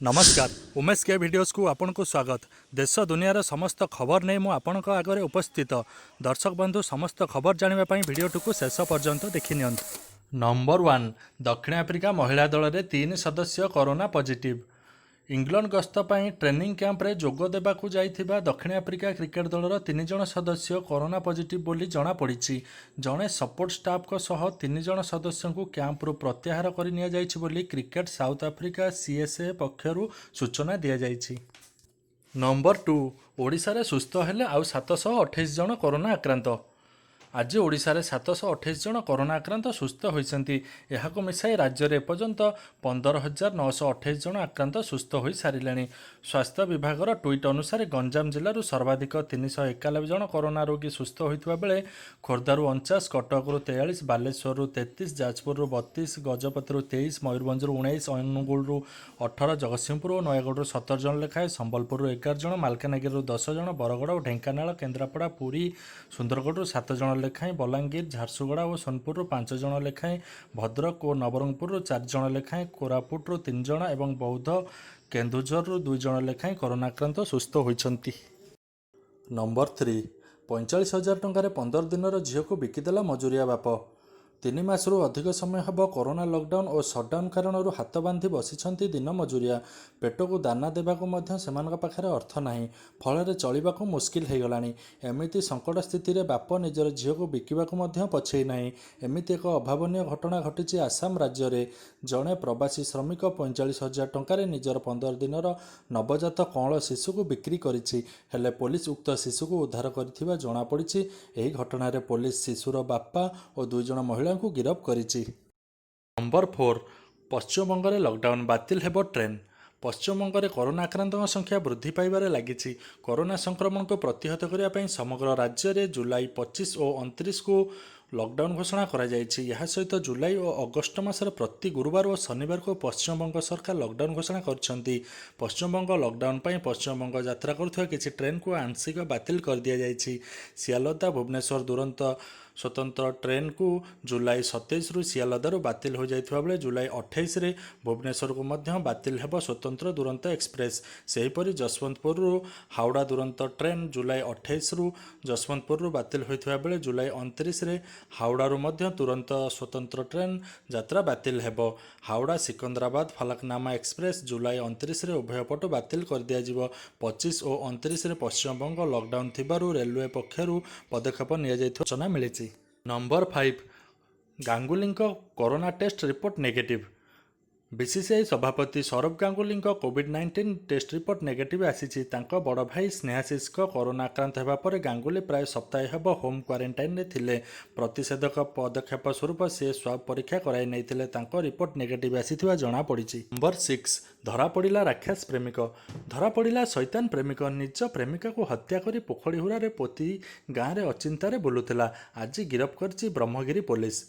नमस्कार उमेश के भिडियोस को आपन को स्वागत। देश दुनियार समस्त खबर नहीं मु आपण आगे उपस्थित। दर्शक बंधु समस्त खबर जानापी भिडियोटी को शेष पर्यंत देखि नियंतु। नंबर 1 दक्षिण आफ्रिका महिला दल में 3 सदस्य कोरोना पॉजिटिव। इंग्लैंड गस्त पर ट्रेनिंग कैंप्रे जोग देवाकू जाइथिबा दक्षिण आफ्रिका क्रिकेट दलर 3 जण सदस्य कोरोना पॉजिटिव बोली जना पड़िछि। जणे सपोर्ट स्टाफ को सह 3 जण सदस्य को कैंप्रु प्रत्याहार कर निया जाइछि बोली क्रिकेट साउथ आफ्रिका सीएसए पक्षरु सूचना दिया जाइछि। नंबर 2 ओडिशा रे सुस्थ हेले आउ 728 जण कोरोना आक्रांत। आज ओडिशा रे 728 जण कोरोना आक्रांत सुस्थ होइसंती। एहाको मिसाई राज्य रे पर्यंत 15,928 जण आक्रांत सुस्थ होई सारिलेनी। स्वास्थ्य विभागर ट्वीट अनुसार गंजाम जिल्लारू सर्वाधिक 391 जण कोरोना रोगी सुस्थ होइतबा बेले खोर्धारू 49, कटकरू 43, बालेश्वररू 33, जाजपुररू 32, गजपतिरू 23, मयूरभंजरू 19, अनुगुलरू 18, जगतसिंहपुर और नयगढ़ 17 जण लेखाएं, संबलपुर 11 जण, मालकानगिरी 10 जण, बरगड़ और ढेंकानाल, केन्द्रापड़ा, पुरी, सुंदरगढ़ 7 जण लेखाएं, बलांगीर, झारसुगुड़ा और सोनपुर 5 जण लेखाएं, भद्रक और नवरंगपुर 4 जण लेखाएं, कोरापुट 3 जण और बौद्ध केन्दुझर 2 जण लेखाएं कोरोना आक्रांत सुस्थ होइछंती। नंबर 3 45,000 टंकार 15 दिनर झील को बिकिदेला मजुरिया बाप। 3 मासरू अधिक समय हम कोरोना लॉकडाउन और सटडाउन कारण हाथ बांधि बसी दिन मजुरिया। पेट को दाना देवाक से पाखे अर्थ नहीं, फल चलवाक मुस्किल हो गलानी। एमिति संकट स्थित बाप निजर झील को बिकवाक पछे नहीं। एमिति एक अभावन घटना घटी आसाम राज्य में। जड़े प्रवासी श्रमिक 45,000 टंकार निजर 15 दिनर नवजात कौल शिशु को बिक्री करिछि। हेले पुलिस उक्त शिशु को उद्धार करिथिबा जणा पड़िछि। एही घटना रे पुलिस शिशुर बापा और 2 जण महिला को गिरफ करिछि। नंबर 4 पश्चिमबंग में लॉकडाउन बातिल हेबो ट्रेन। पश्चिमबंग में कोरोना आक्रांतों संख्या वृद्धि पाइबारे लागिछि। कोरोना संक्रमण को प्रतिहत करने समग्र राज्य में जुलाई 25 और 29 को लॉकडाउन घोषणा करा जायछि। यह सहित जुलाई और अगस्ट मासर प्रति गुरुवार और शनिवार को पश्चिमबंग सरकार लॉकडाउन घोषणा करछंती। पश्चिमबंग लॉकडाउन पर पश्चिमबंग यात्रा करुवा किछि ट्रेन को आंशिक बातिल कर दिया जायछि। सियालदह भुवनेश्वर दुरंतो स्वतंत्र ट्रेन को जुलाई 27 रु सियालदारू बातिल हो जाइथिबा बेले जुलाई 28 रे भुवनेश्वर को मध्य बातिल हेबो स्वतंत्र दुरंतो एक्सप्रेस। सेहीपरि जसवंतपुर रु हावड़ा दुरंतो ट्रेन जुलाई 28 रु जसवंतपुर रु बातिल होइथिबा बेले जुलाई 29 रे हावड़ा रु मध्य तुरंत स्वतंत्र ट्रेन यात्रा बातिल हेबो। हावड़ा सिकंदराबाद फलकनामा एक्सप्रेस जुलाई 29 रे उभय पट बातिल कर दिया जिवो। 25 और 29 रे पश्चिमबंग लॉकडाउन थिबारु रेलवे पक्षरु पदक्षेप निया जाइथिबा सूचना मिलिछि। Number 5 Ganguly corona test report negative. BCCI सभापति सौरभ गांगुली कोविड-19 टेस्ट रिपोर्ट नेगेटिव आसी। बड़ भाई स्नेहाशीष कोरोना आक्रांत होगा पर गांगुली प्राय सप्ताह हेब होम क्वारंटाइन थिले। प्रतिषेधक पदक्षेप स्वरूप से स्वाब परीक्षा कराई नहीं रिपोर्ट नेगेटिव आसीथिबा जणा पड़िछि। नंबर 6 धरा पड़ा राक्षस प्रेमिक। धरा पड़ा शैतान प्रेमिक निज प्रेमिका को हत्या कर पोखरी हुरारे पोती गाँव में अचिंतार बुलूला। आज गिरफ कर ब्रह्मगिरी पुलिस।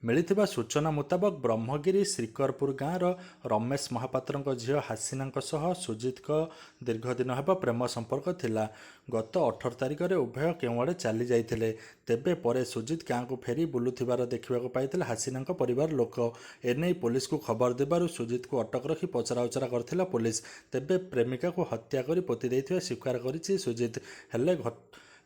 मिलिथिबा सूचना मुताबक ब्रह्मगिरी श्रीकरपुर गाँवर रमेश महापात्र झील हासिना सह सुजित दीर्घ दिन हेब प्रेम संपर्क थिला। गत 18 तारिख में उभय केउआड़े चली जाइथिले। तेबे परे सुजित गाँव को फेरी बुलुथिबार देखिबाकु पाइथिले हासिना परिवार लोक। एने पुलिस को खबर देबारु सुजित को अटक रखी पचराउचरा करथिला पुलिस। तेबे प्रेमिका को हत्या करी पोती देइथिबा स्वीकार करिछि सुजित।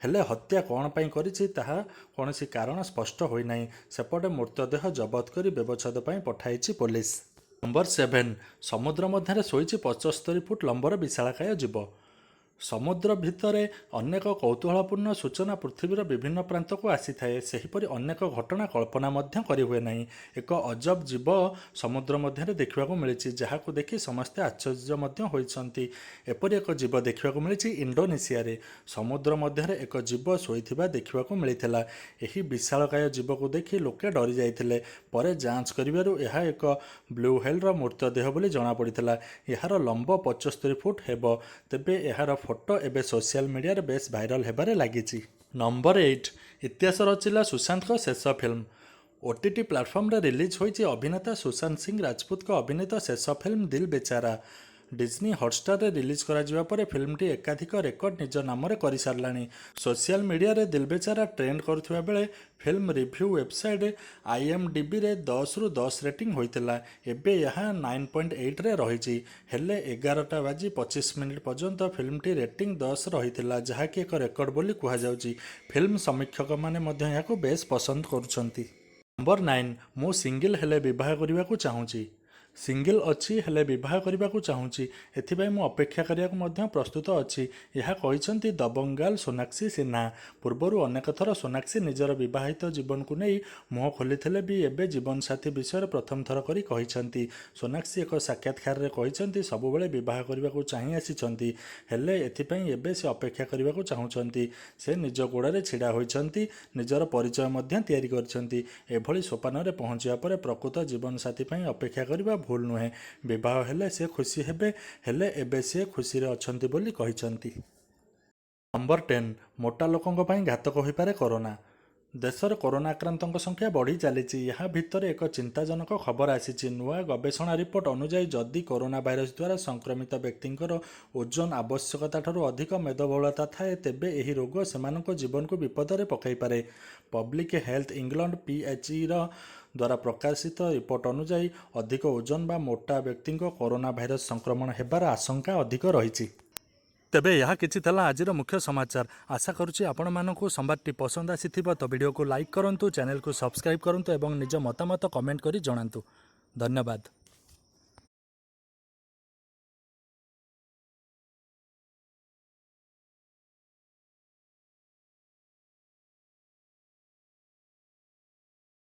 हेले हत्या कौन पाई करिछि ताहा कौनसी कारण स्पष्ट होई नाही। सेपटे मृतदेह जबत करी व्यवच्छेद पाई पठाइछि पुलिस। नंबर 7 समुद्र मध्य शोइछि 75 फुट लंबर विशालकाय जीव। समुद्र भितरे अनेक कौतूहलपूर्ण सूचना पृथ्वीर विभिन्न प्रांत को आसी थाए। सेहीपरि अनेक घटना कल्पना मध्य करि हुए नहीं। एक अजब जीव समुद्र मध्य देखा मिली जहां देखि समस्ते आश्चर्य मध्य होइछंती। एपरि एक जीव देखा मिली इंडोनेशिया रे। समुद्र मध्य एक जीव शोइथिबा देखा मिलता। यही विशालकाय जीव को देखि लोके डरी जाइथिले। परे जांच करिबारु यह एक ब्लू व्हेलर मृतदेह बोली जना पड़िथिला। यार लंब 75 फुट हेबो। तेबे यार फोटो एबे सोशल मीडिया रे बेस भाइराल हेबारे लागिछि। नंबर 8 इतिहास रचिला सुशांत को शेष फिल्म। ओटीटी प्लाटफर्म रे रिलीज होइछि अभिनेता सुशांत सिंह राजपूत को अभिनीत शेष फिल्म दिल बेचारा। डिज्नी हॉटस्टार रिलीज करा पर फिल्मटी एकाधिक रेकर्ड निज नाम कर सारानी। सोशल मीडिया रे दिल बेचारा ट्रेंड करुवा बेले फिल्म रिव्यू वेबसाइट IMDb रे 10 रु 10 रेटिंग होता। एबे यहाँ 9.8 रे रही हेले 11टा बाजी 25 मिनिट पर्यंत फिल्मटी रेटिंग 10 रही जहाँकि एक रेकर्ड बोली कहुच्छी। फिल्म समीक्षक मैंने बेस पसंद करुछंती। नंबर 9 मु सिंगल हेले विवाह करने को चाहूँगी। सिंगल अच्छी हेले विवाह करने को चाहूँगी एथिपाई मु अपेक्षा करने प्रस्तुत अच्छी यह कहते दबंगाल सोनाक्षी सिन्हा। पूर्वर अनेक थर सोनाक्षी निजर विवाहित जीवन को नहीं मुह खोली भी एवं जीवन साथी विषय प्रथम थर करी कहते। सोनाक्षी एक साक्षात्कार में कहते सबुबले बह करने को चाह आसी हेले एथिपाई एबे से अपेक्षा करने को चाहूँगी। से निज गोड़े छिड़ा होती निजर परिचय कर सोपान में पहुँचा पर प्रकृत जीवन साथी अपेक्षा करने भूल नुहे। विवाह हेले से खुशी हेबे हेले एबे से खुशी रे अछंती बोली कहिसंती। नंबर 10 मोटा लोकों ପାଇଁ घातक हो पारे कोरोना। देश में कोरोना आक्रांतों संख्या बढ़ी चली। यहाँ भितर एक चिंताजनक खबर आसी। नुआ गवेषणा रिपोर्ट अनुसार जदि कोरोना भाइरस द्वारा संक्रमित व्यक्तिंकर ओजन आवश्यकता ठारू अधिक मेदबहुलता थाए तेबे एही रोग सेमानक जीवन को विपद में पकई पारे। पब्लिक हेल्थ इंग्लैंड PHE द्वारा प्रकाशित रिपोर्ट अनुसार अधिक ओजन बा मोटा व्यक्ति कोरोना भाइरस संक्रमण हेबार आशंका अधिक रही। तेबे यह किछि थला आजिर मुख्य समाचार। आशा करुछि आपण मानकु संवादटी पसंद आसीथिबो तो वीडियो को लाइक करंतु, चैनल को सब्सक्राइब करंतु एवं निज मतामत कमेंट करी जणांतु। धन्यवाद।